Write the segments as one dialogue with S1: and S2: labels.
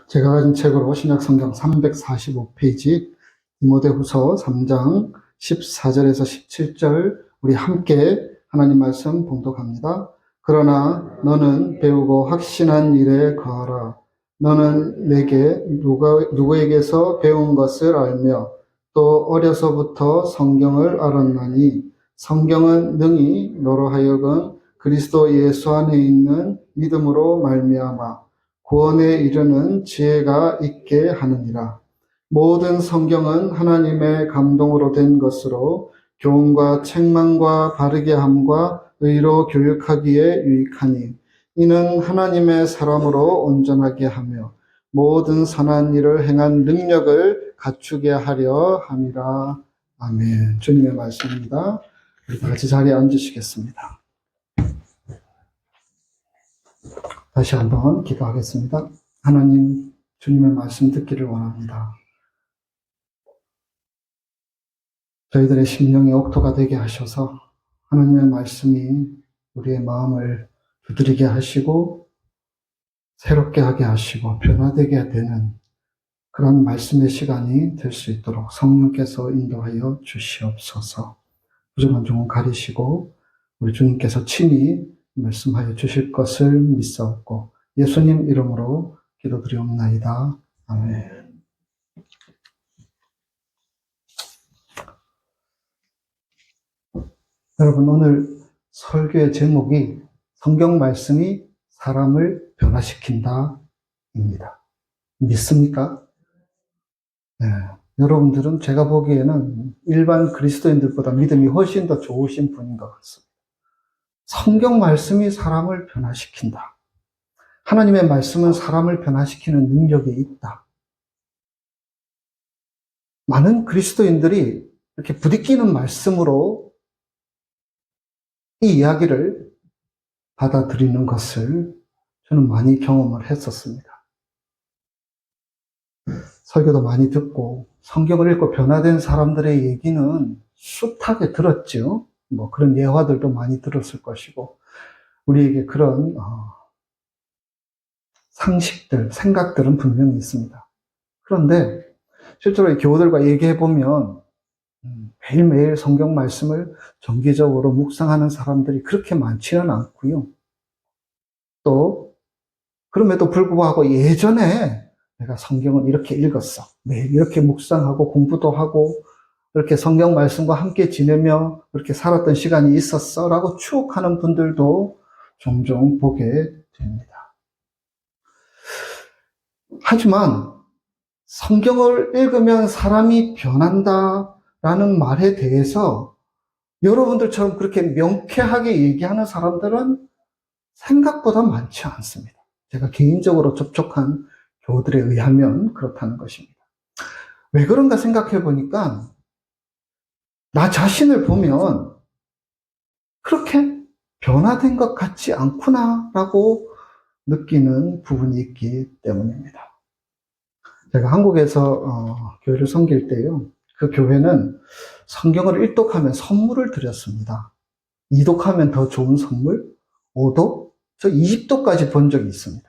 S1: 제가 가진 책으로 신약성경 345페이지 디모데후서 3장 14절에서 17절 우리 함께 하나님 말씀 봉독합니다. 그러나 너는 배우고 확신한 일에 거하라. 너는 내게 누구에게서 배운 것을 알며 또 어려서부터 성경을 알았나니 성경은 능히 너로 하여금 그리스도 예수 안에 있는 믿음으로 말미암아 구원에 이르는 지혜가 있게 하느니라. 모든 성경은 하나님의 감동으로 된 것으로 교훈과 책망과 바르게 함과 의로 교육하기에 유익하니 이는 하나님의 사람으로 온전하게 하며 모든 선한 일을 행한 능력을 갖추게 하려 함이라. 아멘. 주님의 말씀입니다. 우리 다 같이 자리에 앉으시겠습니다. 다시 한번 기도하겠습니다. 하나님, 주님의 말씀 듣기를 원합니다. 저희들의 심령의 옥토가 되게 하셔서 하나님의 말씀이 우리의 마음을 두드리게 하시고 새롭게 하게 하시고 변화되게 되는 그런 말씀의 시간이 될 수 있도록 성령께서 인도하여 주시옵소서. 부족한 종은 가리시고 우리 주님께서 친히 말씀하여 주실 것을 믿사옵고 예수님 이름으로 기도드리옵나이다. 아멘. 여러분, 오늘 설교의 제목이 성경 말씀이 사람을 변화시킨다 입니다. 믿습니까? 네. 여러분들은 제가 보기에는 일반 그리스도인들보다 믿음이 훨씬 더 좋으신 분인 것 같습니다. 성경 말씀이 사람을 변화시킨다. 하나님의 말씀은 사람을 변화시키는 능력이 있다. 많은 그리스도인들이 이렇게 부딪히는 말씀으로 이 이야기를 받아들이는 것을 저는 많이 경험을 했었습니다. 설교도 많이 듣고 성경을 읽고 변화된 사람들의 얘기는 숱하게 들었죠. 그런 예화들도 많이 들었을 것이고 우리에게 그런 상식들, 생각들은 분명히 있습니다. 그런데 실제로 교우들과 얘기해보면 매일매일 성경 말씀을 정기적으로 묵상하는 사람들이 그렇게 많지는 않고요. 또 그럼에도 불구하고 예전에 내가 성경을 이렇게 읽었어. 매일 이렇게 묵상하고 공부도 하고 이렇게 성경 말씀과 함께 지내며 그렇게 살았던 시간이 있었어 라고 추억하는 분들도 종종 보게 됩니다. 하지만 성경을 읽으면 사람이 변한다라는 말에 대해서 여러분들처럼 그렇게 명쾌하게 얘기하는 사람들은 생각보다 많지 않습니다. 제가 개인적으로 접촉한 교우들에 의하면 그렇다는 것입니다. 왜 그런가 생각해 보니까 나 자신을 보면 그렇게 변화된 것 같지 않구나라고 느끼는 부분이 있기 때문입니다. 제가 한국에서 교회를 섬길 때요. 그 교회는 성경을 1독하면 선물을 드렸습니다. 2독하면 더 좋은 선물, 5독, 저 20독까지 본 적이 있습니다.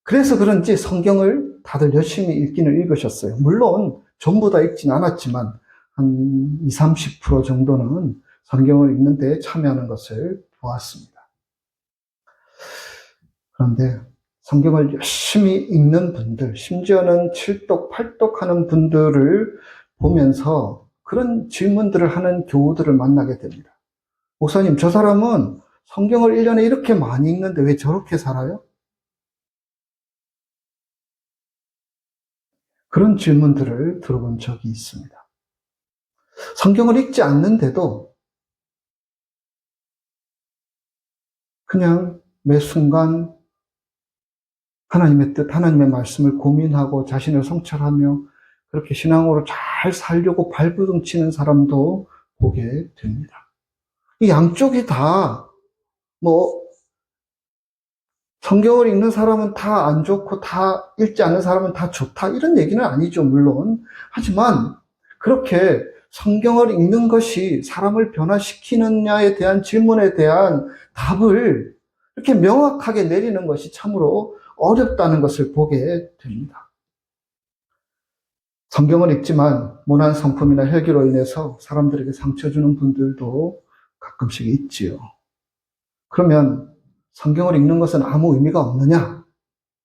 S1: 그래서 그런지 성경을 다들 열심히 읽기는 읽으셨어요. 물론 전부 다 읽진 않았지만 한 20, 30% 정도는 성경을 읽는 데 참여하는 것을 보았습니다. 그런데 성경을 열심히 읽는 분들, 심지어는 7독, 8독 하는 분들을 보면서 그런 질문들을 하는 교우들을 만나게 됩니다. 목사님, 저 사람은 성경을 1년에 이렇게 많이 읽는데 왜 저렇게 살아요? 그런 질문들을 들어본 적이 있습니다. 성경을 읽지 않는데도 그냥 매 순간 하나님의 뜻, 하나님의 말씀을 고민하고 자신을 성찰하며 그렇게 신앙으로 잘 살려고 발버둥치는 사람도 보게 됩니다. 이 양쪽이 다 성경을 읽는 사람은 다 안 좋고 다 읽지 않는 사람은 다 좋다 이런 얘기는 아니죠, 물론. 하지만 그렇게 성경을 읽는 것이 사람을 변화시키느냐에 대한 질문에 대한 답을 이렇게 명확하게 내리는 것이 참으로 어렵다는 것을 보게 됩니다. 성경을 읽지만 모난 성품이나 혈기로 인해서 사람들에게 상처 주는 분들도 가끔씩 있지요. 그러면 성경을 읽는 것은 아무 의미가 없느냐?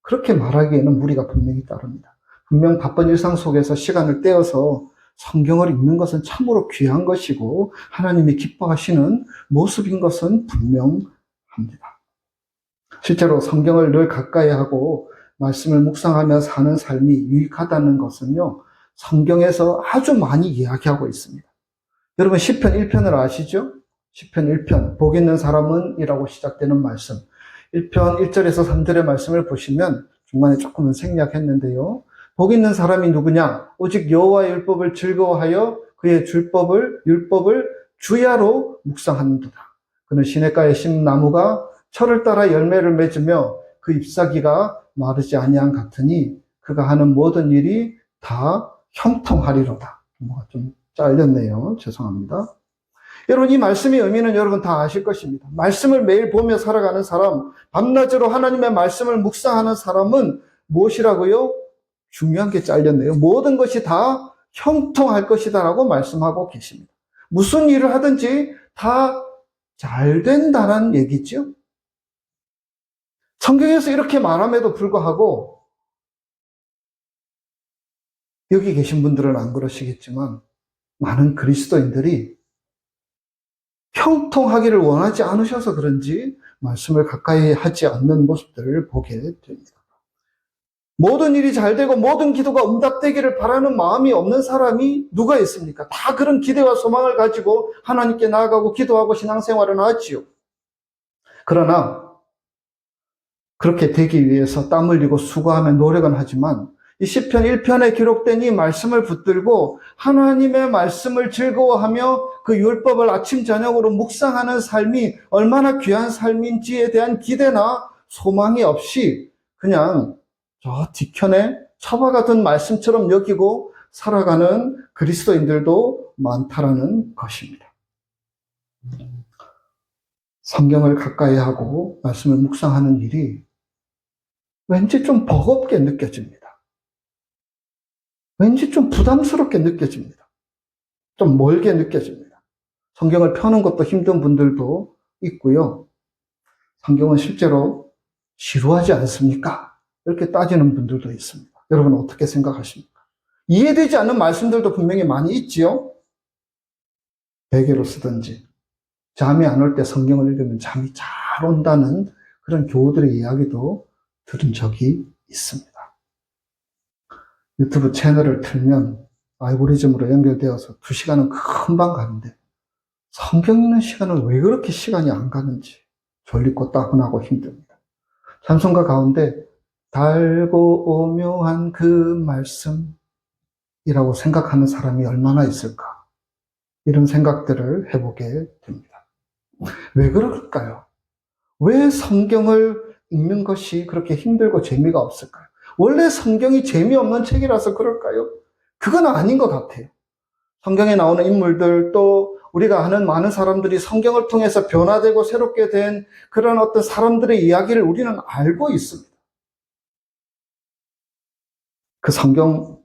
S1: 그렇게 말하기에는 무리가 분명히 따릅니다. 분명 바쁜 일상 속에서 시간을 떼어서 성경을 읽는 것은 참으로 귀한 것이고 하나님이 기뻐하시는 모습인 것은 분명합니다. 실제로 성경을 늘 가까이 하고 말씀을 묵상하며 사는 삶이 유익하다는 것은요, 성경에서 아주 많이 이야기하고 있습니다. 여러분 시편 1편을 아시죠? 시편 1편 복 있는 사람은 이라고 시작되는 말씀, 1편 1절에서 3절의 말씀을 보시면 중간에 조금은 생략했는데요. 복 있는 사람이 누구냐? 오직 여호와의 율법을 즐거워하여 그의 율법을 주야로 묵상하는도다. 그는 시냇가에 심은 나무가 철을 따라 열매를 맺으며 그 잎사귀가 마르지 아니한 같으니 그가 하는 모든 일이 다 형통하리로다. 뭐가 좀 잘렸네요. 죄송합니다. 여러분 이 말씀의 의미는 여러분 다 아실 것입니다. 말씀을 매일 보며 살아가는 사람, 밤낮으로 하나님의 말씀을 묵상하는 사람은 무엇이라고요? 중요한 게 잘렸네요. 모든 것이 다 형통할 것이다 라고 말씀하고 계십니다. 무슨 일을 하든지 다 잘 된다는 얘기죠. 성경에서 이렇게 말함에도 불구하고 여기 계신 분들은 안 그러시겠지만 많은 그리스도인들이 형통하기를 원하지 않으셔서 그런지 말씀을 가까이 하지 않는 모습들을 보게 됩니다. 모든 일이 잘 되고 모든 기도가 응답되기를 바라는 마음이 없는 사람이 누가 있습니까? 다 그런 기대와 소망을 가지고 하나님께 나아가고 기도하고 신앙생활을 하지요. 그러나 그렇게 되기 위해서 땀 흘리고 수고하며 노력은 하지만 이 시편 1편에 기록된 이 말씀을 붙들고 하나님의 말씀을 즐거워하며 그 율법을 아침 저녁으로 묵상하는 삶이 얼마나 귀한 삶인지에 대한 기대나 소망이 없이 그냥 저 뒤편에 처바가 든 말씀처럼 여기고 살아가는 그리스도인들도 많다라는 것입니다. 성경을 가까이 하고 말씀을 묵상하는 일이 왠지 좀 버겁게 느껴집니다. 왠지 좀 부담스럽게 느껴집니다. 좀 멀게 느껴집니다. 성경을 펴는 것도 힘든 분들도 있고요. 성경은 실제로 지루하지 않습니까? 이렇게 따지는 분들도 있습니다. 여러분 어떻게 생각하십니까? 이해되지 않는 말씀들도 분명히 많이 있지요. 베개로 쓰든지 잠이 안 올 때 성경을 읽으면 잠이 잘 온다는 그런 교우들의 이야기도 들은 적이 있습니다. 유튜브 채널을 틀면 알고리즘으로 연결되어서 2시간은 금방 가는데 성경 읽는 시간은 왜 그렇게 시간이 안 가는지 졸리고 따분하고 힘듭니다. 찬송가 가운데 달고 오묘한 그 말씀이라고 생각하는 사람이 얼마나 있을까? 이런 생각들을 해보게 됩니다. 왜 그럴까요? 왜 성경을 읽는 것이 그렇게 힘들고 재미가 없을까요? 원래 성경이 재미없는 책이라서 그럴까요? 그건 아닌 것 같아요. 성경에 나오는 인물들 또 우리가 아는 많은 사람들이 성경을 통해서 변화되고 새롭게 된 그런 어떤 사람들의 이야기를 우리는 알고 있습니다. 그 성경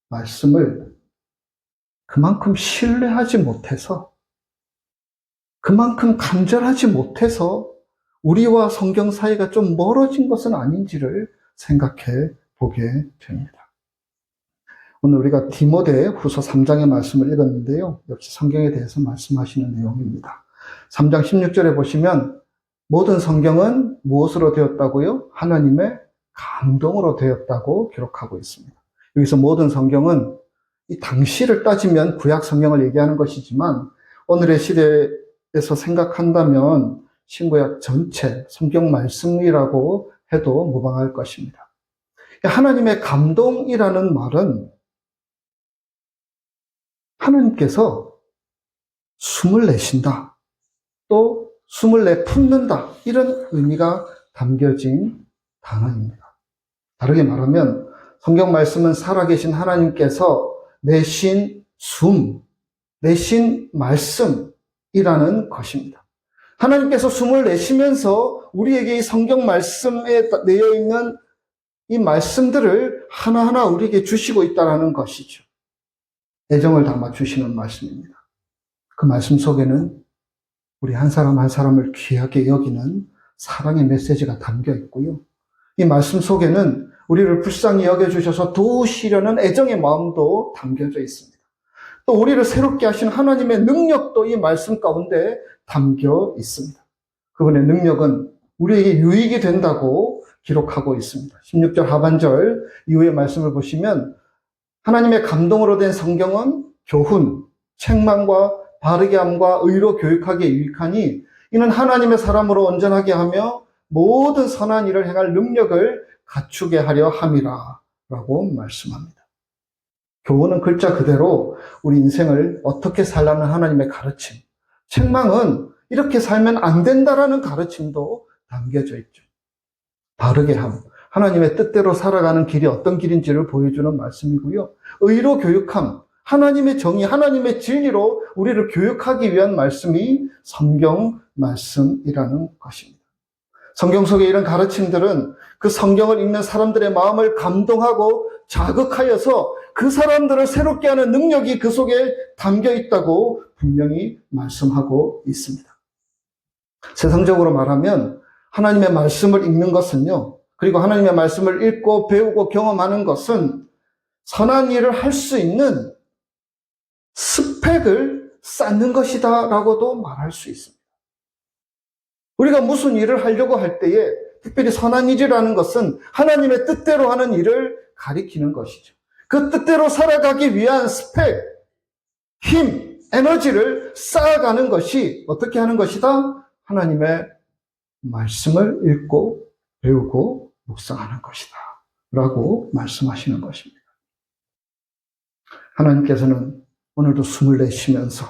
S1: 말씀을 그만큼 신뢰하지 못해서, 그만큼 간절하지 못해서 우리와 성경 사이가 좀 멀어진 것은 아닌지를 생각해 보게 됩니다. 오늘 우리가 디모데 후서 3장의 말씀을 읽었는데요. 역시 성경에 대해서 말씀하시는 내용입니다. 3장 16절에 보시면 모든 성경은 무엇으로 되었다고요? 하나님의 감동으로 되었다고 기록하고 있습니다. 여기서 모든 성경은 이 당시를 따지면 구약 성경을 얘기하는 것이지만 오늘의 시대에서 생각한다면 신구약 전체 성경 말씀이라고 해도 무방할 것입니다. 하나님의 감동이라는 말은 하나님께서 숨을 내쉰다, 또 숨을 내뿜는다, 이런 의미가 담겨진 단어입니다. 다르게 말하면 성경 말씀은 살아계신 하나님께서 내신 숨, 내신 말씀이라는 것입니다. 하나님께서 숨을 내쉬면서 우리에게 이 성경 말씀에 내어 있는 이 말씀들을 하나하나 우리에게 주시고 있다는 것이죠. 애정을 담아주시는 말씀입니다. 그 말씀 속에는 우리 한 사람 한 사람을 귀하게 여기는 사랑의 메시지가 담겨 있고요. 이 말씀 속에는 우리를 불쌍히 여겨주셔서 도우시려는 애정의 마음도 담겨져 있습니다. 또 우리를 새롭게 하신 하나님의 능력도 이 말씀 가운데 담겨 있습니다. 그분의 능력은 우리에게 유익이 된다고 기록하고 있습니다. 16절 하반절 이후의 말씀을 보시면 하나님의 감동으로 된 성경은 교훈, 책망과 바르게 함과 의로 교육하기에 유익하니 이는 하나님의 사람으로 온전하게 하며 모든 선한 일을 행할 능력을 갖추게 하려 함이라 라고 말씀합니다. 교훈은 글자 그대로 우리 인생을 어떻게 살라는 하나님의 가르침, 책망은 이렇게 살면 안 된다라는 가르침도 담겨져 있죠. 바르게 함, 하나님의 뜻대로 살아가는 길이 어떤 길인지를 보여주는 말씀이고요. 의로 교육함, 하나님의 정의, 하나님의 진리로 우리를 교육하기 위한 말씀이 성경 말씀이라는 것입니다. 성경 속에 이런 가르침들은 그 성경을 읽는 사람들의 마음을 감동하고 자극하여서 그 사람들을 새롭게 하는 능력이 그 속에 담겨 있다고 분명히 말씀하고 있습니다. 세상적으로 말하면 하나님의 말씀을 읽는 것은요, 그리고 하나님의 말씀을 읽고 배우고 경험하는 것은 선한 일을 할 수 있는 스펙을 쌓는 것이다 라고도 말할 수 있습니다. 우리가 무슨 일을 하려고 할 때에 특별히 선한 일이라는 것은 하나님의 뜻대로 하는 일을 가리키는 것이죠. 그 뜻대로 살아가기 위한 스펙, 힘, 에너지를 쌓아가는 것이 어떻게 하는 것이다? 하나님의 말씀을 읽고 배우고 묵상하는 것이다 라고 말씀하시는 것입니다. 하나님께서는 오늘도 숨을 내쉬면서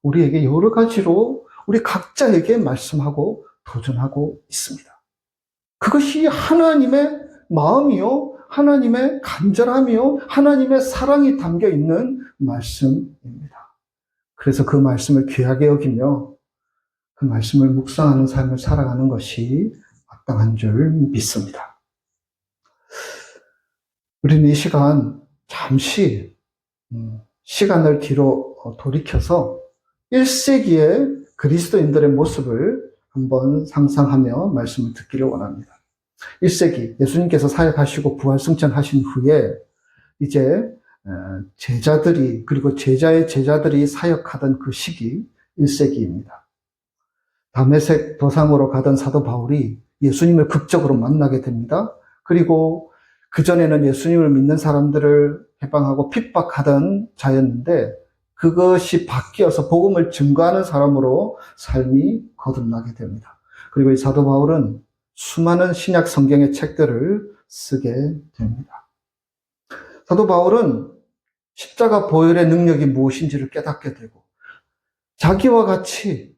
S1: 우리에게 여러 가지로 우리 각자에게 말씀하고 도전하고 있습니다. 그것이 하나님의 마음이요, 하나님의 간절함이요, 하나님의 사랑이 담겨 있는 말씀입니다. 그래서 그 말씀을 귀하게 여기며 그 말씀을 묵상하는 삶을 살아가는 것이 마땅한 줄 믿습니다. 우리는 이 시간 잠시 시간을 뒤로 돌이켜서 1세기의 그리스도인들의 모습을 한번 상상하며 말씀을 듣기를 원합니다. 1세기 예수님께서 사역하시고 부활승천하신 후에 이제 제자들이 그리고 제자의 제자들이 사역하던 그 시기 1세기입니다. 다메섹 도상으로 가던 사도 바울이 예수님을 극적으로 만나게 됩니다. 그리고 그전에는 예수님을 믿는 사람들을 해방하고 핍박하던 자였는데 그것이 바뀌어서 복음을 증거하는 사람으로 삶이 거듭나게 됩니다. 그리고 이 사도 바울은 수많은 신약 성경의 책들을 쓰게 됩니다. 사도 바울은 십자가 보혈의 능력이 무엇인지를 깨닫게 되고 자기와 같이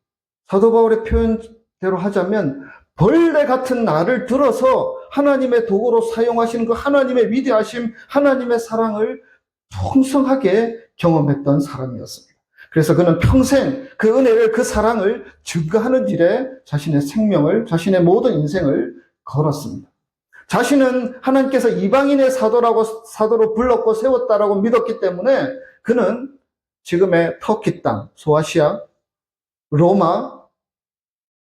S1: 사도 바울의 표현대로 하자면 벌레 같은 나를 들어서 하나님의 도구로 사용하시는 그 하나님의 위대하심, 하나님의 사랑을 풍성하게 경험했던 사람이었습니다. 그래서 그는 평생 그 은혜를, 그 사랑을 증거하는 일에 자신의 생명을, 자신의 모든 인생을 걸었습니다. 자신은 하나님께서 이방인의 사도로 불렀고 세웠다라고 믿었기 때문에 그는 지금의 터키 땅, 소아시아, 로마,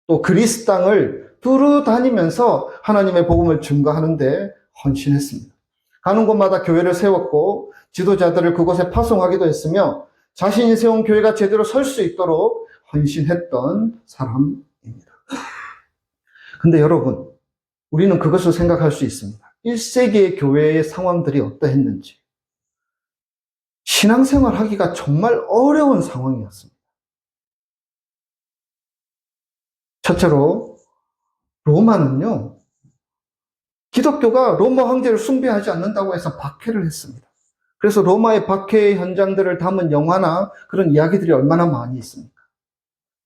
S1: 또 그리스 땅을 두루 다니면서 하나님의 복음을 증거하는 데 헌신했습니다. 가는 곳마다 교회를 세웠고 지도자들을 그곳에 파송하기도 했으며 자신이 세운 교회가 제대로 설 수 있도록 헌신했던 사람입니다. 근데 여러분, 우리는 그것을 생각할 수 있습니다. 1세기의 교회의 상황들이 어떠했는지. 신앙생활 하기가 정말 어려운 상황이었습니다. 첫째로 로마는요, 기독교가 로마 황제를 숭배하지 않는다고 해서 박해를 했습니다. 그래서 로마의 박해의 현장들을 담은 영화나 그런 이야기들이 얼마나 많이 있습니까?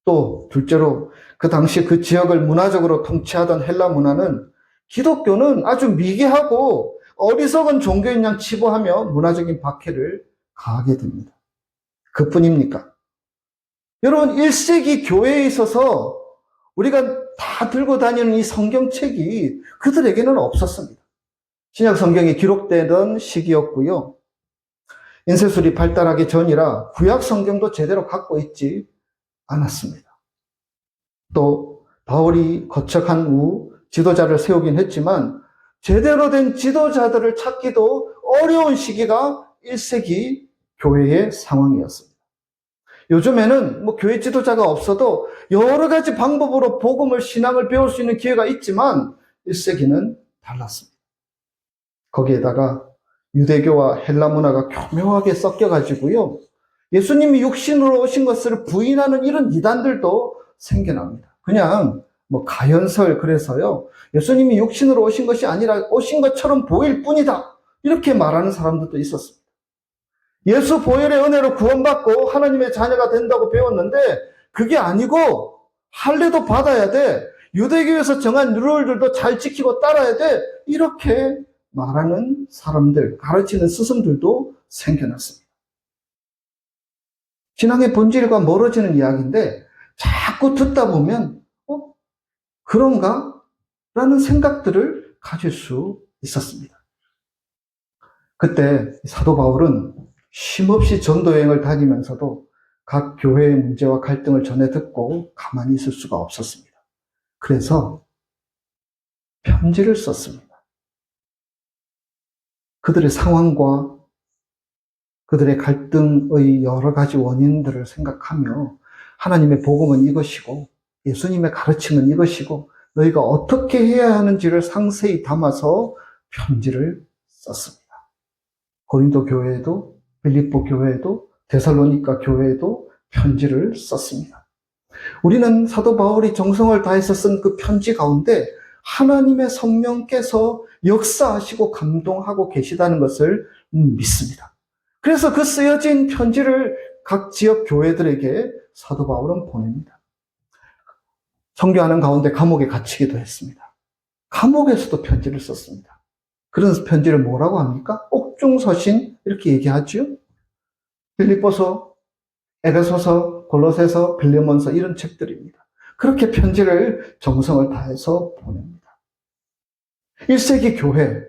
S1: 또 둘째로 그 당시 그 지역을 문화적으로 통치하던 헬라 문화는 기독교는 아주 미개하고 어리석은 종교인 양 치부하며 문화적인 박해를 가하게 됩니다. 그뿐입니까? 여러분, 1세기 교회에 있어서 우리가 다 들고 다니는 이 성경책이 그들에게는 없었습니다. 신약 성경이 기록되던 시기였고요. 인쇄술이 발달하기 전이라 구약 성경도 제대로 갖고 있지 않았습니다. 또 바울이 거척한 후 지도자를 세우긴 했지만 제대로 된 지도자들을 찾기도 어려운 시기가 1세기 교회의 상황이었습니다. 요즘에는 교회 지도자가 없어도 여러 가지 방법으로 복음을, 신앙을 배울 수 있는 기회가 있지만 1세기는 달랐습니다. 거기에다가 유대교와 헬라 문화가 교묘하게 섞여가지고요, 예수님이 육신으로 오신 것을 부인하는 이런 이단들도 생겨납니다. 그냥 가연설, 그래서요, 예수님이 육신으로 오신 것이 아니라 오신 것처럼 보일 뿐이다, 이렇게 말하는 사람들도 있었습니다. 예수 보혈의 은혜로 구원받고 하나님의 자녀가 된다고 배웠는데 그게 아니고 할례도 받아야 돼, 유대교에서 정한 룰들도 잘 지키고 따라야 돼, 이렇게 말하는 사람들, 가르치는 스승들도 생겨났습니다. 신앙의 본질과 멀어지는 이야기인데 자꾸 듣다 보면 그런가? 라는 생각들을 가질 수 있었습니다. 그때 사도 바울은 쉼없이 전도 여행을 다니면서도 각 교회의 문제와 갈등을 전해 듣고 가만히 있을 수가 없었습니다. 그래서 편지를 썼습니다. 그들의 상황과 그들의 갈등의 여러 가지 원인들을 생각하며 하나님의 복음은 이것이고 예수님의 가르침은 이것이고 너희가 어떻게 해야 하는지를 상세히 담아서 편지를 썼습니다. 고린도 교회에도, 빌립보 교회에도, 데살로니가 교회에도 편지를 썼습니다. 우리는 사도 바울이 정성을 다해서 쓴 그 편지 가운데 하나님의 성령께서 역사하시고 감동하고 계시다는 것을 믿습니다. 그래서 그 쓰여진 편지를 각 지역 교회들에게 사도 바울은 보냅니다. 선교하는 가운데 감옥에 갇히기도 했습니다. 감옥에서도 편지를 썼습니다. 그런 편지를 뭐라고 합니까? 옥중서신, 이렇게 얘기하죠. 빌립보서, 에베소서, 골로새서, 빌레몬서, 이런 책들입니다. 그렇게 편지를 정성을 다해서 보냅니다. 1세기 교회,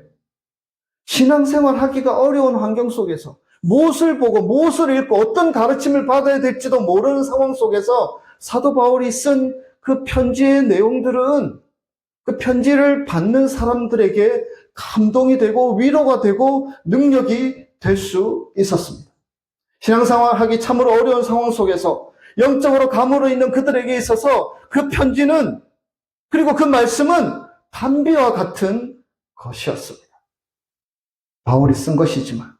S1: 신앙생활 하기가 어려운 환경 속에서 무엇을 보고 무엇을 읽고 어떤 가르침을 받아야 될지도 모르는 상황 속에서 사도 바울이 쓴 그 편지의 내용들은 그 편지를 받는 사람들에게 감동이 되고 위로가 되고 능력이 될 수 있었습니다. 신앙생활 하기 참으로 어려운 상황 속에서 영적으로 가물어 있는 그들에게 있어서 그 편지는, 그리고 그 말씀은 단비와 같은 것이었습니다. 바울이 쓴 것이지만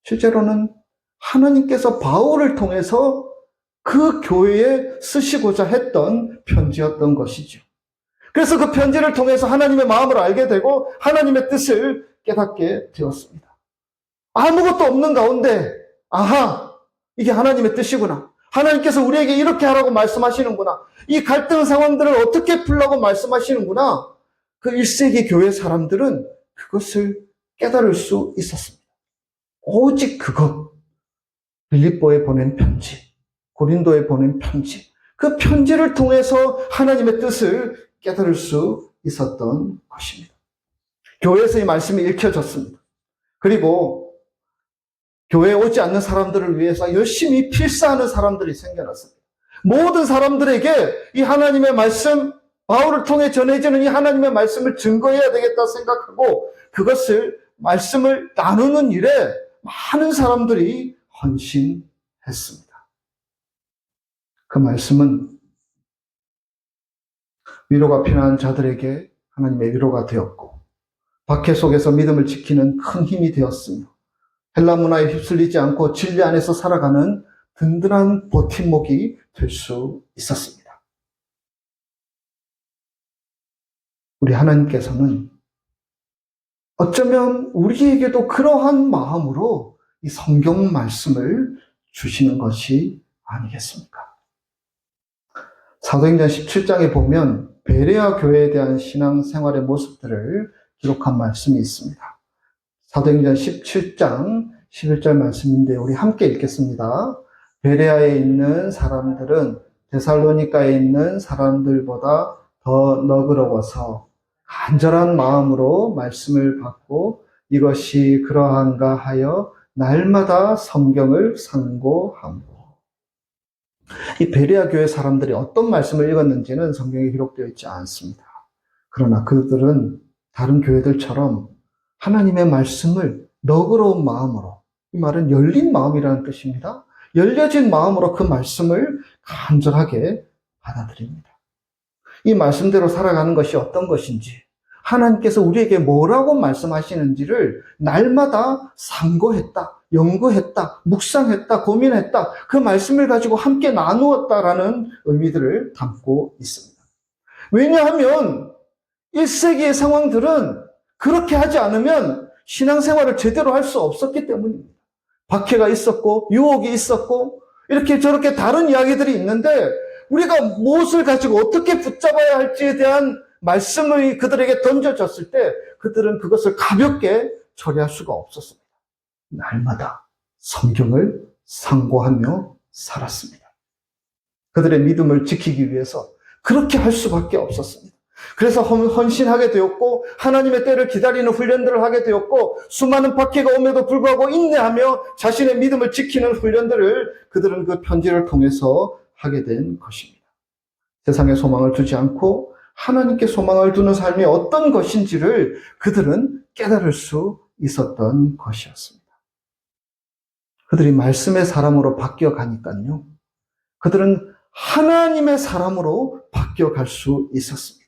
S1: 실제로는 하나님께서 바울을 통해서 그 교회에 쓰시고자 했던 편지였던 것이죠. 그래서 그 편지를 통해서 하나님의 마음을 알게 되고 하나님의 뜻을 깨닫게 되었습니다. 아무것도 없는 가운데 아하, 이게 하나님의 뜻이구나, 하나님께서 우리에게 이렇게 하라고 말씀하시는구나, 이 갈등 상황들을 어떻게 풀라고 말씀하시는구나, 그 1세기 교회 사람들은 그것을 깨달을 수 있었습니다. 오직 그것, 빌립보에 보낸 편지, 고린도에 보낸 편지, 그 편지를 통해서 하나님의 뜻을 깨달을 수 있었던 것입니다. 교회에서 이 말씀이 읽혀졌습니다. 그리고 교회에 오지 않는 사람들을 위해서 열심히 필사하는 사람들이 생겨났습니다. 모든 사람들에게 이 하나님의 말씀, 바울을 통해 전해지는 이 하나님의 말씀을 증거해야 되겠다 생각하고 그것을, 말씀을 나누는 일에 많은 사람들이 헌신했습니다. 그 말씀은 위로가 필요한 자들에게 하나님의 위로가 되었고 박해 속에서 믿음을 지키는 큰 힘이 되었으며 헬라 문화에 휩쓸리지 않고 진리 안에서 살아가는 든든한 버팀목이 될 수 있었습니다. 우리 하나님께서는 어쩌면 우리에게도 그러한 마음으로 이 성경 말씀을 주시는 것이 아니겠습니까? 사도행전 17장에 보면 베레아 교회에 대한 신앙생활의 모습들을 기록한 말씀이 있습니다. 사도행전 17장 11절 말씀인데 우리 함께 읽겠습니다. 베레아에 있는 사람들은 데살로니가에 있는 사람들보다 더 너그러워서 간절한 마음으로 말씀을 받고 이것이 그러한가 하여 날마다 성경을 상고함. 이 베레아 교회 사람들이 어떤 말씀을 읽었는지는 성경에 기록되어 있지 않습니다. 그러나 그들은 다른 교회들처럼 하나님의 말씀을 너그러운 마음으로, 이 말은 열린 마음이라는 뜻입니다. 열려진 마음으로 그 말씀을 간절하게 받아들입니다. 이 말씀대로 살아가는 것이 어떤 것인지, 하나님께서 우리에게 뭐라고 말씀하시는지를 날마다 상고했다, 연구했다, 묵상했다, 고민했다, 그 말씀을 가지고 함께 나누었다라는 의미들을 담고 있습니다. 왜냐하면 1세기의 상황들은 그렇게 하지 않으면 신앙생활을 제대로 할 수 없었기 때문입니다. 박해가 있었고 유혹이 있었고 이렇게 저렇게 다른 이야기들이 있는데 우리가 무엇을 가지고 어떻게 붙잡아야 할지에 대한 말씀을 그들에게 던져졌을 때 그들은 그것을 가볍게 처리할 수가 없었습니다. 날마다 성경을 상고하며 살았습니다. 그들의 믿음을 지키기 위해서 그렇게 할 수밖에 없었습니다. 그래서 헌신하게 되었고 하나님의 때를 기다리는 훈련들을 하게 되었고 수많은 박해가 옴에도 불구하고 인내하며 자신의 믿음을 지키는 훈련들을 그들은 그 편지를 통해서 하게 된 것입니다. 세상에 소망을 두지 않고 하나님께 소망을 두는 삶이 어떤 것인지를 그들은 깨달을 수 있었던 것이었습니다. 그들이 말씀의 사람으로 바뀌어 가니까요. 그들은 하나님의 사람으로 바뀌어 갈 수 있었습니다.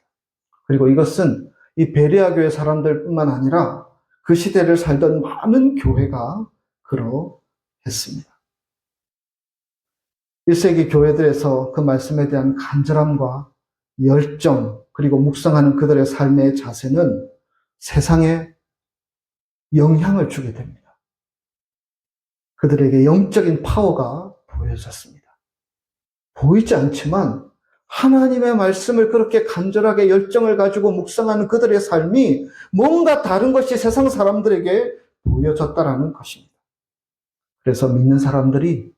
S1: 그리고 이것은 이 베레아 교회 사람들뿐만 아니라 그 시대를 살던 많은 교회가 그러했습니다. 1세기 교회들에서 그 말씀에 대한 간절함과 열정 그리고 묵상하는 그들의 삶의 자세는 세상에 영향을 주게 됩니다. 그들에게 영적인 파워가 보여졌습니다. 보이지 않지만 하나님의 말씀을 그렇게 간절하게 열정을 가지고 묵상하는 그들의 삶이 뭔가 다른 것이 세상 사람들에게 보여졌다라는 것입니다. 그래서 믿는 사람들이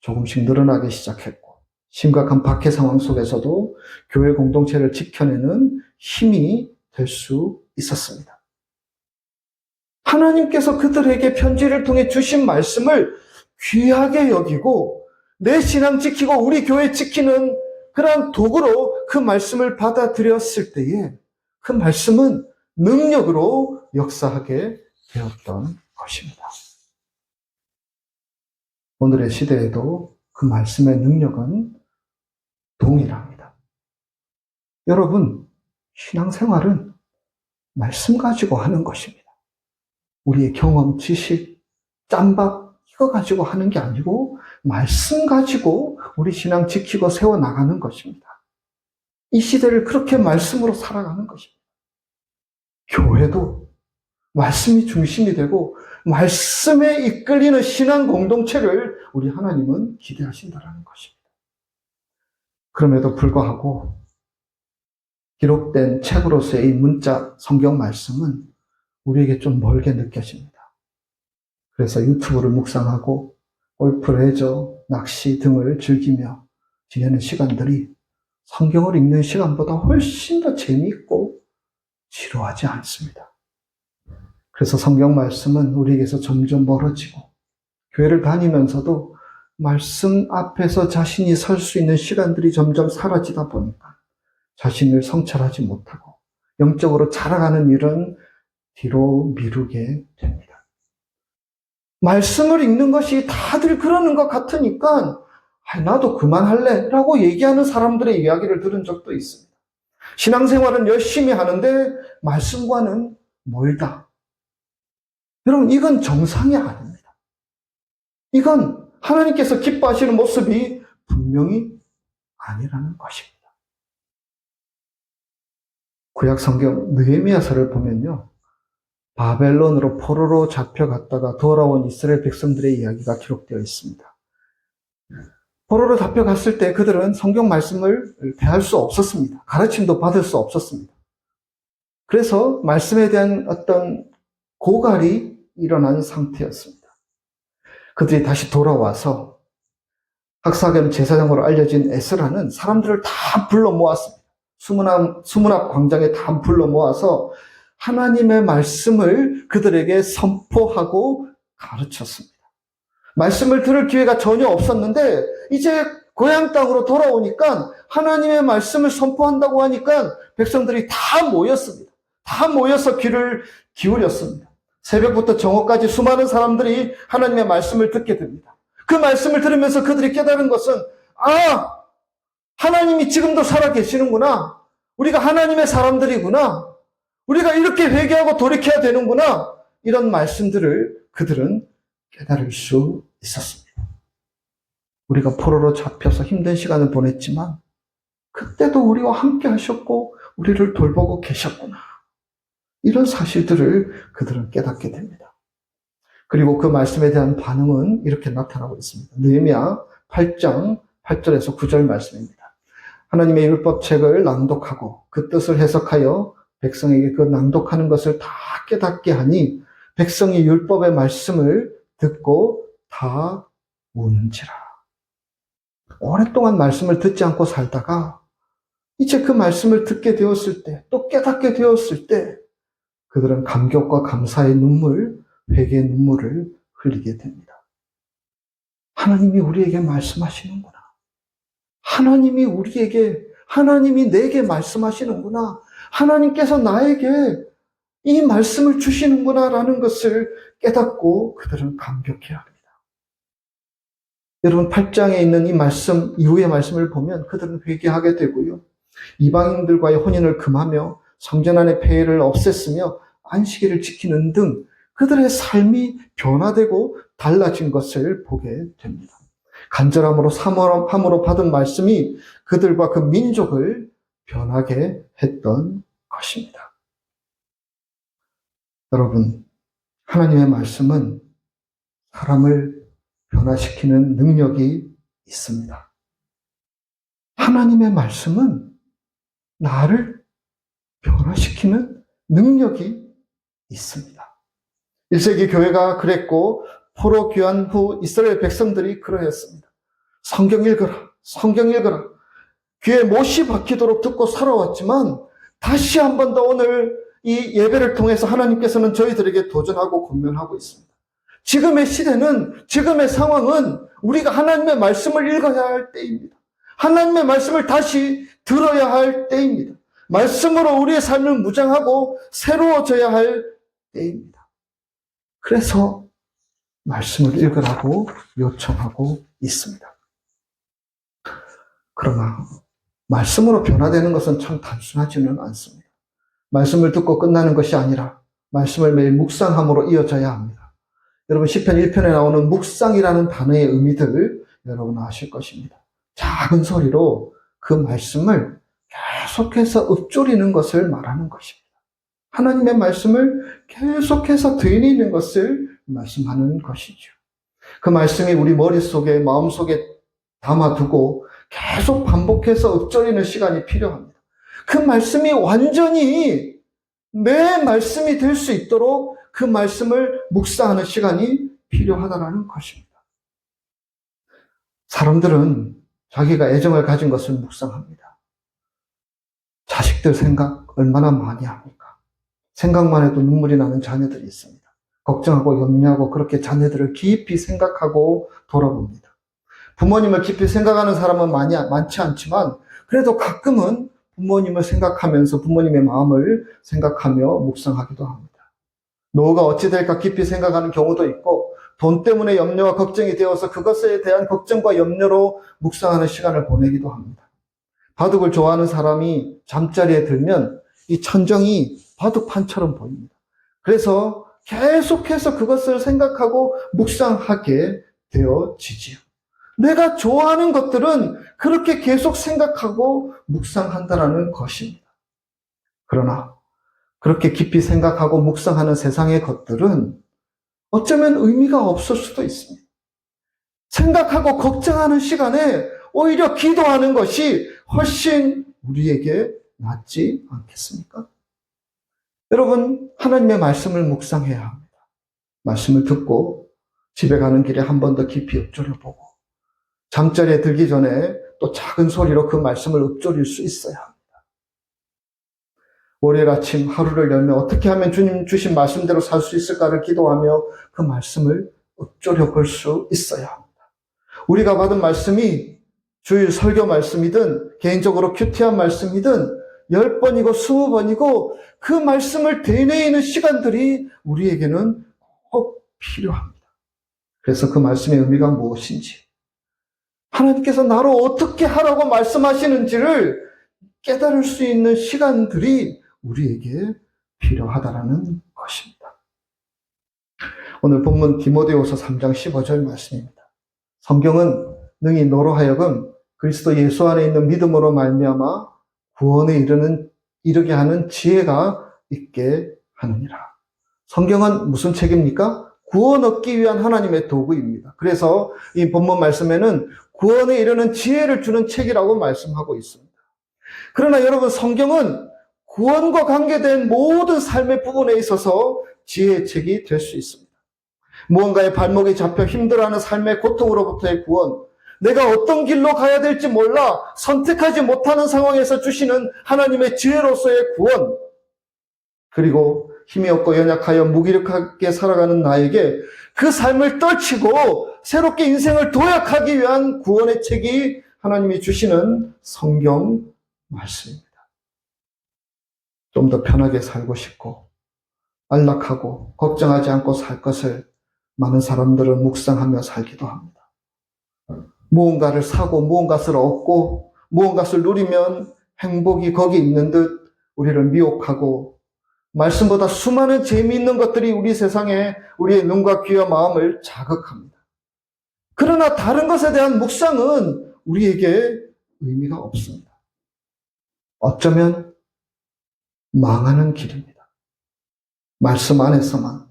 S1: 조금씩 늘어나기 시작했고 심각한 박해 상황 속에서도 교회 공동체를 지켜내는 힘이 될 수 있었습니다. 하나님께서 그들에게 편지를 통해 주신 말씀을 귀하게 여기고 내 신앙 지키고 우리 교회 지키는 그러한 도구로 그 말씀을 받아들였을 때에 그 말씀은 능력으로 역사하게 되었던 것입니다. 오늘의 시대에도 그 말씀의 능력은 동일합니다. 여러분, 신앙생활은 말씀 가지고 하는 것입니다. 우리의 경험, 지식, 짬밥 이거 가지고 하는 게 아니고 말씀 가지고 우리 신앙 지키고 세워나가는 것입니다. 이 시대를 그렇게 말씀으로 살아가는 것입니다. 교회도 말씀이 중심이 되고 말씀에 이끌리는 신앙 공동체를 우리 하나님은 기대하신다는 것입니다. 그럼에도 불구하고 기록된 책으로서의 이 문자 성경 말씀은 우리에게 좀 멀게 느껴집니다. 그래서 유튜브를 묵상하고 골프, 레저, 낚시 등을 즐기며 지내는 시간들이 성경을 읽는 시간보다 훨씬 더 재미있고 지루하지 않습니다. 그래서 성경 말씀은 우리에게서 점점 멀어지고 교회를 다니면서도 말씀 앞에서 자신이 설 수 있는 시간들이 점점 사라지다 보니까 자신을 성찰하지 못하고 영적으로 자라가는 일은 뒤로 미루게 됩니다. 말씀을 읽는 것이 다들 그러는 것 같으니까 나도 그만할래 라고 얘기하는 사람들의 이야기를 들은 적도 있습니다. 신앙생활은 열심히 하는데 말씀과는 멀다. 여러분, 이건 정상이 아닙니다. 이건 하나님께서 기뻐하시는 모습이 분명히 아니라는 것입니다. 구약 성경 느헤미야서를 보면요. 바벨론으로 포로로 잡혀갔다가 돌아온 이스라엘 백성들의 이야기가 기록되어 있습니다. 포로로 잡혀갔을 때 그들은 성경 말씀을 대할 수 없었습니다. 가르침도 받을 수 없었습니다. 그래서 말씀에 대한 어떤 고갈이 일어난 상태였습니다. 그들이 다시 돌아와서 학사 겸 제사장으로 알려진 에스라는 사람들을 다 불러 모았습니다. 수문 앞 광장에 다 불러 모아서 하나님의 말씀을 그들에게 선포하고 가르쳤습니다. 말씀을 들을 기회가 전혀 없었는데 이제 고향 땅으로 돌아오니까 하나님의 말씀을 선포한다고 하니까 백성들이 다 모였습니다. 다 모여서 귀를 기울였습니다. 새벽부터 정오까지 수많은 사람들이 하나님의 말씀을 듣게 됩니다. 그 말씀을 들으면서 그들이 깨달은 것은 하나님이 지금도 살아계시는구나. 우리가 하나님의 사람들이구나. 우리가 이렇게 회개하고 돌이켜야 되는구나. 이런 말씀들을 그들은 깨달을 수 있었습니다. 우리가 포로로 잡혀서 힘든 시간을 보냈지만 그때도 우리와 함께 하셨고 우리를 돌보고 계셨구나. 이런 사실들을 그들은 깨닫게 됩니다. 그리고 그 말씀에 대한 반응은 이렇게 나타나고 있습니다. 느헤미야 8장 8절에서 9절 말씀입니다. 하나님의 율법책을 낭독하고 그 뜻을 해석하여 백성에게 그 낭독하는 것을 다 깨닫게 하니 백성이 율법의 말씀을 듣고 다 우는지라. 오랫동안 말씀을 듣지 않고 살다가 이제 그 말씀을 듣게 되었을 때, 또 깨닫게 되었을 때 그들은 감격과 감사의 눈물, 회개의 눈물을 흘리게 됩니다. 하나님이 우리에게 말씀하시는구나. 하나님이 내게 말씀하시는구나. 하나님께서 나에게 이 말씀을 주시는구나라는 것을 깨닫고 그들은 감격해야 합니다. 여러분 8장에 있는 이 말씀, 이후의 말씀을 보면 그들은 회개하게 되고요. 이방인들과의 혼인을 금하며 성전 안의 폐해를 없앴으며 안식일을 지키는 등 그들의 삶이 변화되고 달라진 것을 보게 됩니다. 간절함으로 사모함으로 받은 말씀이 그들과 그 민족을 변하게 했던 것입니다. 여러분, 하나님의 말씀은 사람을 변화시키는 능력이 있습니다. 하나님의 말씀은 나를 변화시키는 능력이 있습니다. 1세기 교회가 그랬고 포로 귀환 후 이스라엘 백성들이 그러했습니다. 성경 읽어라. 성경 읽어라. 귀에 못이 박히도록 듣고 살아왔지만 다시 한 번 더 오늘 이 예배를 통해서 하나님께서는 저희들에게 도전하고 권면하고 있습니다. 지금의 시대는, 지금의 상황은 우리가 하나님의 말씀을 읽어야 할 때입니다. 하나님의 말씀을 다시 들어야 할 때입니다. 말씀으로 우리의 삶을 무장하고 새로워져야 할 때입니다. 그래서 말씀을 읽으라고 요청하고 있습니다. 그러나 말씀으로 변화되는 것은 참 단순하지는 않습니다. 말씀을 듣고 끝나는 것이 아니라 말씀을 매일 묵상함으로 이어져야 합니다. 여러분 시편 1편에 나오는 묵상이라는 단어의 의미들을 여러분 아실 것입니다. 작은 소리로 그 말씀을 계속해서 읊조리는 것을 말하는 것입니다. 하나님의 말씀을 계속해서 되뇌이는 것을 말씀하는 것이죠. 그 말씀이 우리 머릿속에, 마음속에 담아두고 계속 반복해서 읊조리는 시간이 필요합니다. 그 말씀이 완전히 내 말씀이 될 수 있도록 그 말씀을 묵상하는 시간이 필요하다는 것입니다. 사람들은 자기가 애정을 가진 것을 묵상합니다. 자식들 생각 얼마나 많이 합니까? 생각만 해도 눈물이 나는 자녀들이 있습니다. 걱정하고 염려하고 그렇게 자녀들을 깊이 생각하고 돌아봅니다. 부모님을 깊이 생각하는 사람은 많지 않지만 그래도 가끔은 부모님을 생각하면서 부모님의 마음을 생각하며 묵상하기도 합니다. 노후가 어찌 될까 깊이 생각하는 경우도 있고 돈 때문에 염려와 걱정이 되어서 그것에 대한 걱정과 염려로 묵상하는 시간을 보내기도 합니다. 바둑을 좋아하는 사람이 잠자리에 들면 이 천정이 바둑판처럼 보입니다. 그래서 계속해서 그것을 생각하고 묵상하게 되어지지요. 내가 좋아하는 것들은 그렇게 계속 생각하고 묵상한다는 것입니다. 그러나 그렇게 깊이 생각하고 묵상하는 세상의 것들은 어쩌면 의미가 없을 수도 있습니다. 생각하고 걱정하는 시간에 오히려 기도하는 것이 훨씬 우리에게 낫지 않겠습니까? 여러분, 하나님의 말씀을 묵상해야 합니다. 말씀을 듣고 집에 가는 길에 한 번 더 깊이 읊조려보고 잠자리에 들기 전에 또 작은 소리로 그 말씀을 읊조릴 수 있어야 합니다. 월요일 아침 하루를 열며 어떻게 하면 주님 주신 말씀대로 살 수 있을까를 기도하며 그 말씀을 읊조려 볼 수 있어야 합니다. 우리가 받은 말씀이 주일 설교 말씀이든 개인적으로 큐티한 말씀이든 10번이고 20번이고 그 말씀을 되뇌이는 시간들이 우리에게는 꼭 필요합니다. 그래서 그 말씀의 의미가 무엇인지, 하나님께서 나로 어떻게 하라고 말씀하시는지를 깨달을 수 있는 시간들이 우리에게 필요하다라는 것입니다. 오늘 본문 디모데후서 3장 15절 말씀입니다. 성경은 능히 너로 하여금 그리스도 예수 안에 있는 믿음으로 말미암아 구원에 이르게 하는 지혜가 있게 하느니라. 성경은 무슨 책입니까? 구원 얻기 위한 하나님의 도구입니다. 그래서 이 본문 말씀에는 구원에 이르는 지혜를 주는 책이라고 말씀하고 있습니다. 그러나 여러분, 성경은 구원과 관계된 모든 삶의 부분에 있어서 지혜의 책이 될 수 있습니다. 무언가의 발목이 잡혀 힘들어하는 삶의 고통으로부터의 구원, 내가 어떤 길로 가야 될지 몰라 선택하지 못하는 상황에서 주시는 하나님의 지혜로서의 구원, 그리고 힘이 없고 연약하여 무기력하게 살아가는 나에게 그 삶을 떨치고 새롭게 인생을 도약하기 위한 구원의 책이 하나님이 주시는 성경 말씀입니다. 좀 더 편하게 살고 싶고 안락하고 걱정하지 않고 살 것을 많은 사람들은 묵상하며 살기도 합니다. 무언가를 사고 무언가를 얻고 무언가를 누리면 행복이 거기 있는 듯 우리를 미혹하고, 말씀보다 수많은 재미있는 것들이 우리 세상에 우리의 눈과 귀와 마음을 자극합니다. 그러나 다른 것에 대한 묵상은 우리에게 의미가 없습니다. 어쩌면 망하는 길입니다. 말씀 안에서만,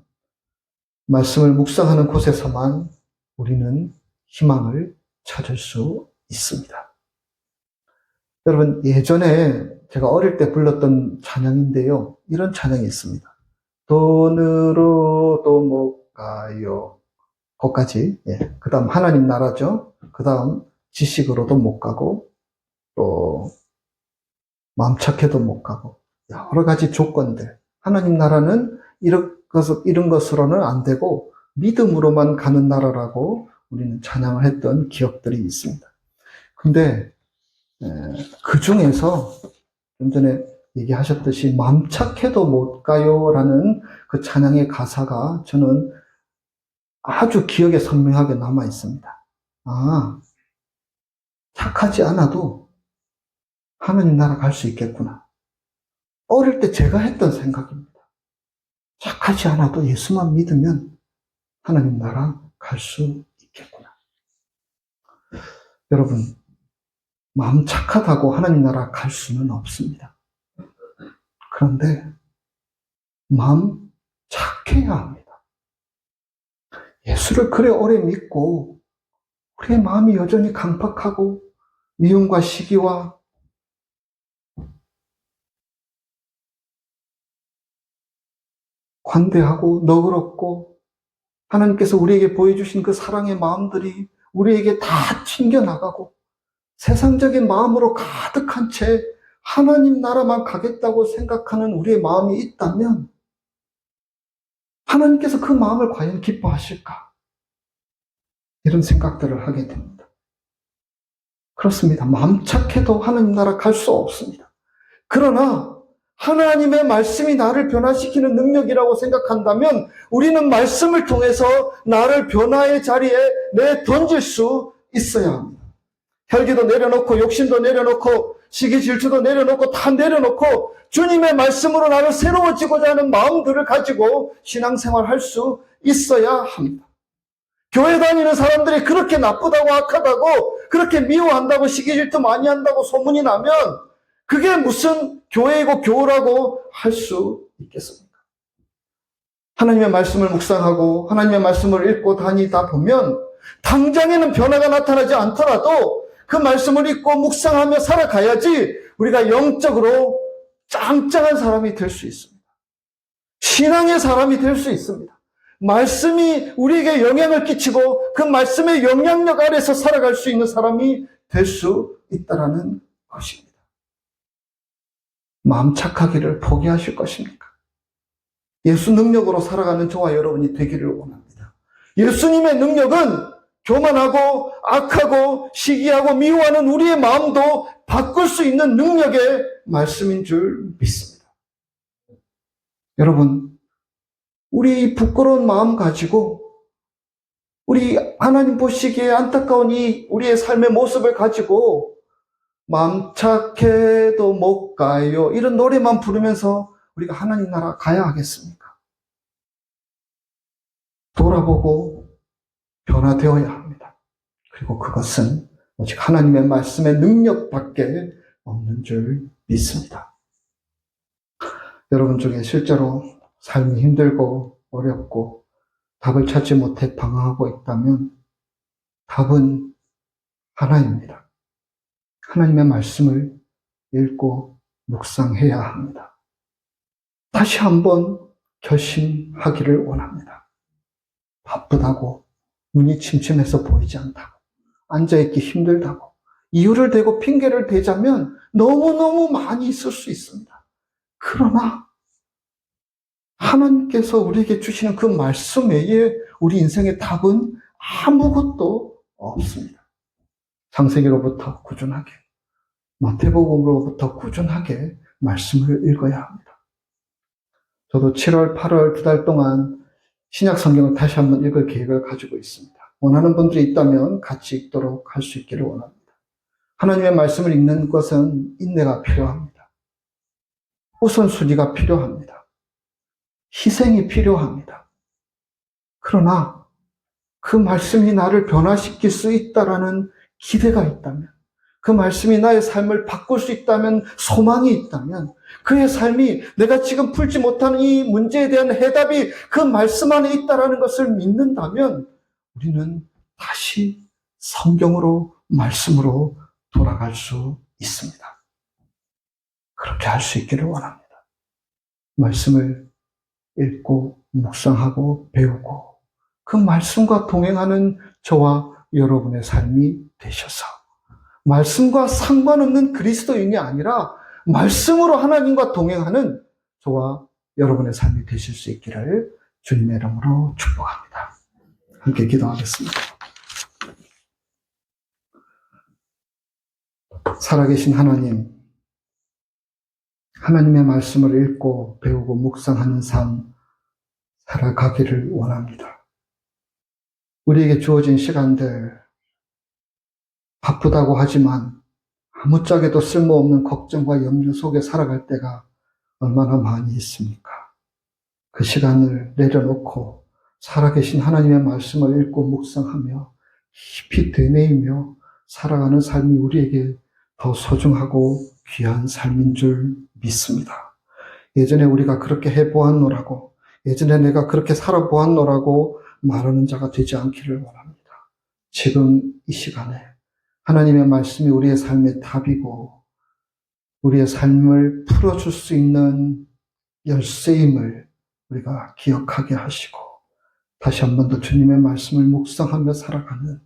S1: 말씀을 묵상하는 곳에서만 우리는 희망을 찾을 수 있습니다. 여러분, 예전에 제가 어릴 때 불렀던 찬양인데요, 이런 찬양이 있습니다. 돈으로도 못 가요. 거기까지. 그 다음 하나님 나라죠. 그 다음 지식으로도 못 가고, 또 마음 착해도 못 가고, 여러 가지 조건들. 하나님 나라는 이런 것으로는 안 되고 믿음으로만 가는 나라라고 우리는 찬양을 했던 기억들이 있습니다. 근데 그 중에서 좀 전에 얘기하셨듯이 마음 착해도 못 가요라는 그 찬양의 가사가 저는 아주 기억에 선명하게 남아 있습니다. 아, 착하지 않아도 하나님 나라 갈 수 있겠구나. 어릴 때 제가 했던 생각입니다. 착하지 않아도 예수만 믿으면 하나님 나라 갈 수 있겠구나. 여러분, 마음 착하다고 하나님 나라 갈 수는 없습니다. 그런데 마음 착해야 합니다. 예수를 그래 오래 믿고 우리의 마음이 여전히 강팍하고 미움과 시기와 관대하고 너그럽고 하나님께서 우리에게 보여주신 그 사랑의 마음들이 우리에게 다 튕겨나가고 세상적인 마음으로 가득한 채 하나님 나라만 가겠다고 생각하는 우리의 마음이 있다면 하나님께서 그 마음을 과연 기뻐하실까? 이런 생각들을 하게 됩니다. 그렇습니다. 마음 착해도 하나님 나라 갈 수 없습니다. 그러나 하나님의 말씀이 나를 변화시키는 능력이라고 생각한다면 우리는 말씀을 통해서 나를 변화의 자리에 내던질 수 있어야 합니다. 혈기도 내려놓고 욕심도 내려놓고 시기 질투도 내려놓고 다 내려놓고 주님의 말씀으로 나를 새로워지고자 하는 마음들을 가지고 신앙생활할 수 있어야 합니다. 교회 다니는 사람들이 그렇게 나쁘다고 악하다고 그렇게 미워한다고 시기 질투 많이 한다고 소문이 나면 그게 무슨 교회이고 교우라고 할 수 있겠습니까? 하나님의 말씀을 묵상하고 하나님의 말씀을 읽고 다니다 보면 당장에는 변화가 나타나지 않더라도 그 말씀을 읽고 묵상하며 살아가야지 우리가 영적으로 짱짱한 사람이 될 수 있습니다. 신앙의 사람이 될 수 있습니다. 말씀이 우리에게 영향을 끼치고 그 말씀의 영향력 아래서 살아갈 수 있는 사람이 될 수 있다는 것입니다. 마음 착하기를 포기하실 것입니까? 예수 능력으로 살아가는 저와 여러분이 되기를 원합니다. 예수님의 능력은 교만하고 악하고 시기하고 미워하는 우리의 마음도 바꿀 수 있는 능력의 말씀인 줄 믿습니다. 여러분, 우리 부끄러운 마음 가지고 우리 하나님 보시기에 안타까운 이 우리의 삶의 모습을 가지고 마음 착해도 못 가요, 이런 노래만 부르면서 우리가 하나님 나라 가야 하겠습니까? 돌아보고 변화되어야 합니다. 그리고 그것은 오직 하나님의 말씀의 능력밖에 없는 줄 믿습니다. 여러분 중에 실제로 삶이 힘들고 어렵고 답을 찾지 못해 방황하고 있다면 답은 하나입니다. 하나님의 말씀을 읽고 묵상해야 합니다. 다시 한번 결심하기를 원합니다. 바쁘다고, 눈이 침침해서 보이지 않다고, 앉아있기 힘들다고, 이유를 대고 핑계를 대자면 너무너무 많이 있을 수 있습니다. 그러나 하나님께서 우리에게 주시는 그 말씀 외에 우리 인생의 답은 아무것도 없습니다. 창세기로부터 꾸준하게, 마태복음으로부터 꾸준하게 말씀을 읽어야 합니다. 저도 7월, 8월 2달 동안 신약 성경을 다시 한번 읽을 계획을 가지고 있습니다. 원하는 분들이 있다면 같이 읽도록 할 수 있기를 원합니다. 하나님의 말씀을 읽는 것은 인내가 필요합니다. 우선순위가 필요합니다. 희생이 필요합니다. 그러나 그 말씀이 나를 변화시킬 수 있다라는 기대가 있다면, 그 말씀이 나의 삶을 바꿀 수 있다면, 소망이 있다면, 그의 삶이 내가 지금 풀지 못하는 이 문제에 대한 해답이 그 말씀 안에 있다라는 것을 믿는다면 우리는 다시 성경으로, 말씀으로 돌아갈 수 있습니다. 그렇게 할 수 있기를 원합니다. 말씀을 읽고 묵상하고 배우고 그 말씀과 동행하는 저와 여러분의 삶이 되셔서 말씀과 상관없는 그리스도인이 아니라 말씀으로 하나님과 동행하는 저와 여러분의 삶이 되실 수 있기를 주님의 이름으로 축복합니다. 함께 기도하겠습니다. 살아계신 하나님, 하나님의 말씀을 읽고 배우고 묵상하는 삶 살아가기를 원합니다. 우리에게 주어진 시간들 바쁘다고 하지만 아무짝에도 쓸모없는 걱정과 염려 속에 살아갈 때가 얼마나 많이 있습니까? 그 시간을 내려놓고 살아계신 하나님의 말씀을 읽고 묵상하며 깊이 되뇌이며 살아가는 삶이 우리에게 더 소중하고 귀한 삶인 줄 믿습니다. 예전에 우리가 그렇게 해보았노라고, 예전에 내가 그렇게 살아보았노라고 말하는 자가 되지 않기를 원합니다. 지금 이 시간에 하나님의 말씀이 우리의 삶의 답이고 우리의 삶을 풀어줄 수 있는 열쇠임을 우리가 기억하게 하시고 다시 한 번 더 주님의 말씀을 묵상하며 살아가는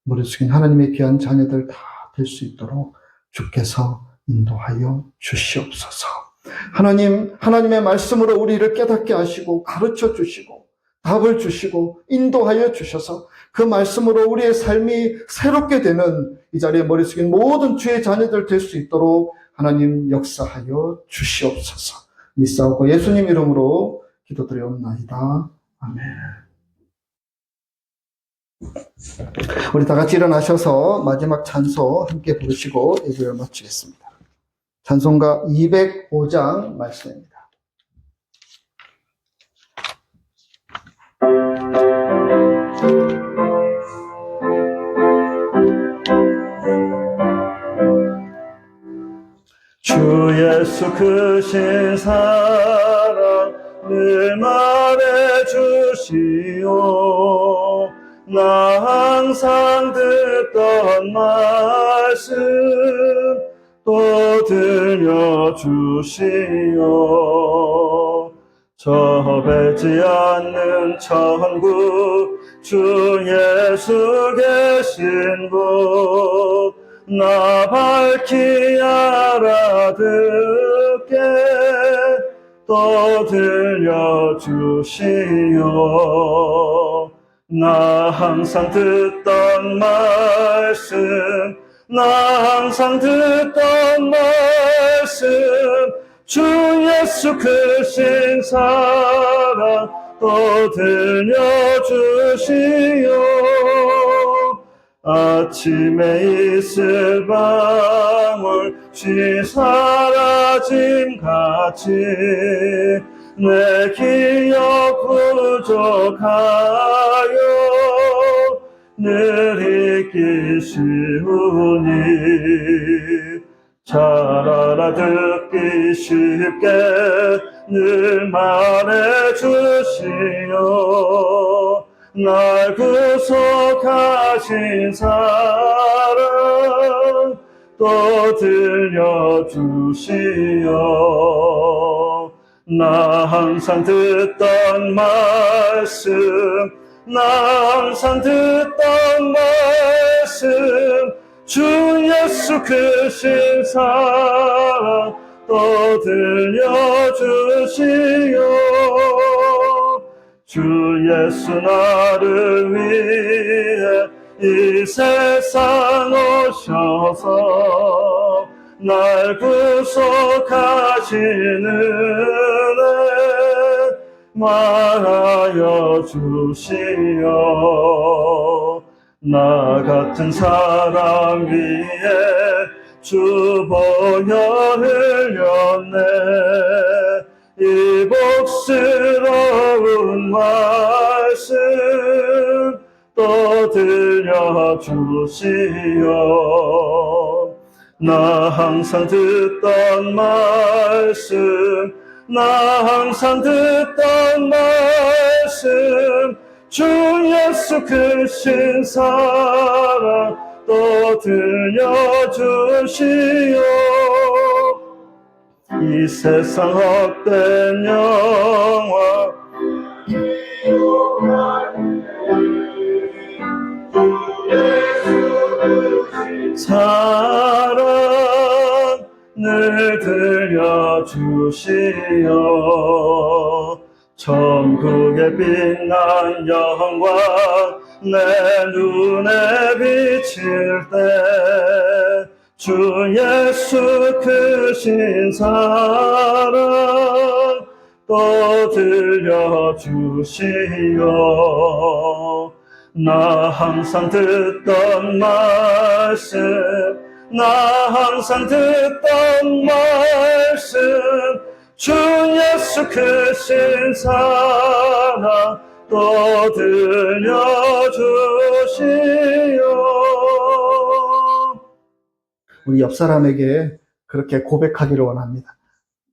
S1: 머리 숙인 하나님의 귀한 자녀들 다 될 수 있도록 주께서 인도하여 주시옵소서. 하나님의 말씀으로 우리를 깨닫게 하시고 가르쳐 주시고 답을 주시고 인도하여 주셔서 그 말씀으로 우리의 삶이 새롭게 되는 이 자리에 머리 숙인 모든 주의 자녀들 될 수 있도록 하나님 역사하여 주시옵소서. 믿사오고 예수님 이름으로 기도드리옵나이다. 아멘. 우리 다 같이 일어나셔서 마지막 찬소 함께 부르시고 예배를 마치겠습니다. 찬송가 205장 말씀입니다. 주 예수 크신 사랑 늘 말해주시오. 나 항상 듣던 말씀 또 들려주시오. 저 뵈지 않는 천국 주 예수 계신 곳 나 밝히 알아듣게
S2: 또 들려주시오. 나 항상 듣던 말씀, 나 항상 듣던 말씀, 주 예수 크신 사랑 또 들려주시오. 아침에 이슬 방울 쉬 사라짐 같이 내 기억 부족하여 늘 잊기 쉬우니 잘 알아듣기 쉽게 늘 말해주시오. 날 구속하신 사랑 또 들려주시오. 나 항상 듣던 말씀, 나 항상 듣던 말씀, 주 예수 크신 사랑 또 들려주시오. 주 예수 나를 위해 이 세상 오셔서 날 구속하시는 은혜 말하여 주시오. 나 같은 사람 위에 주 보혈 흘렸네. 이 복스러운 말씀 또 들려주시오. 나 항상 듣던 말씀, 나 항상 듣던 말씀, 주 예수 크신 사랑 또 들려주시오. 이 세상 헛된 영화 사랑을 들려주시오. 천국의 빛난 영광 내 눈에 비칠 때 주 예수 크신 사랑 또 들려주시오. 나 항상 듣던 말씀, 나 항상 듣던 말씀, 주 예수 크신 사랑 또 들려주시오.
S1: 우리 옆 사람에게 그렇게 고백하기를 원합니다.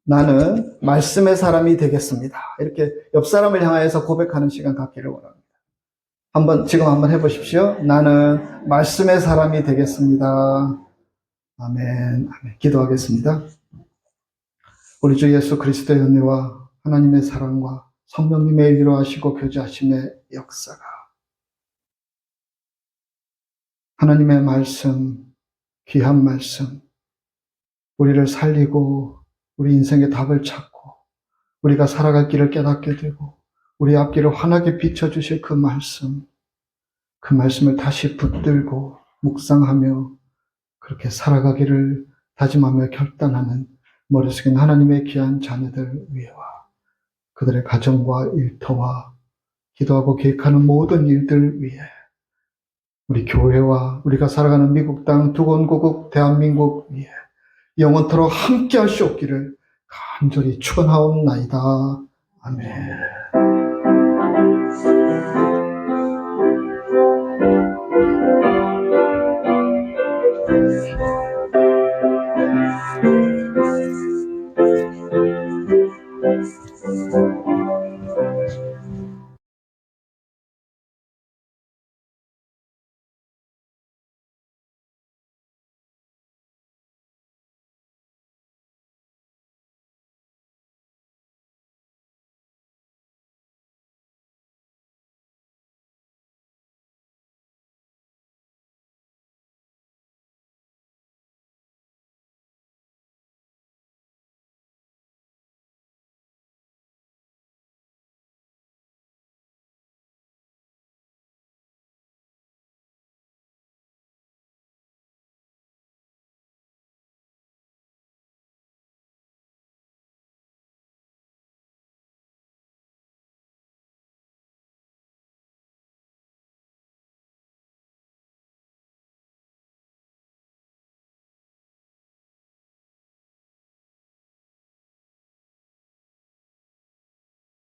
S1: 나는 말씀의 사람이 되겠습니다. 이렇게 옆 사람을 향해서 고백하는 시간 갖기를 원합니다. 지금 한번 해보십시오. 나는 말씀의 사람이 되겠습니다. 아멘. 아멘. 기도하겠습니다. 우리 주 예수 그리스도의 은혜와 하나님의 사랑과 성령님의 위로하시고 교제하심의 역사가 하나님의 말씀, 귀한 말씀, 우리를 살리고 우리 인생의 답을 찾고 우리가 살아갈 길을 깨닫게 되고 우리 앞길을 환하게 비춰주실 그 말씀을 다시 붙들고 묵상하며 그렇게 살아가기를 다짐하며 결단하는 머릿속에 하나님의 귀한 자녀들 위에와 그들의 가정과 일터와 기도하고 계획하는 모든 일들 위에 우리 교회와 우리가 살아가는 미국 땅 두건고국 대한민국 위에 영원토록 함께 할 수 없기를 간절히 축원하옵나이다. 아멘.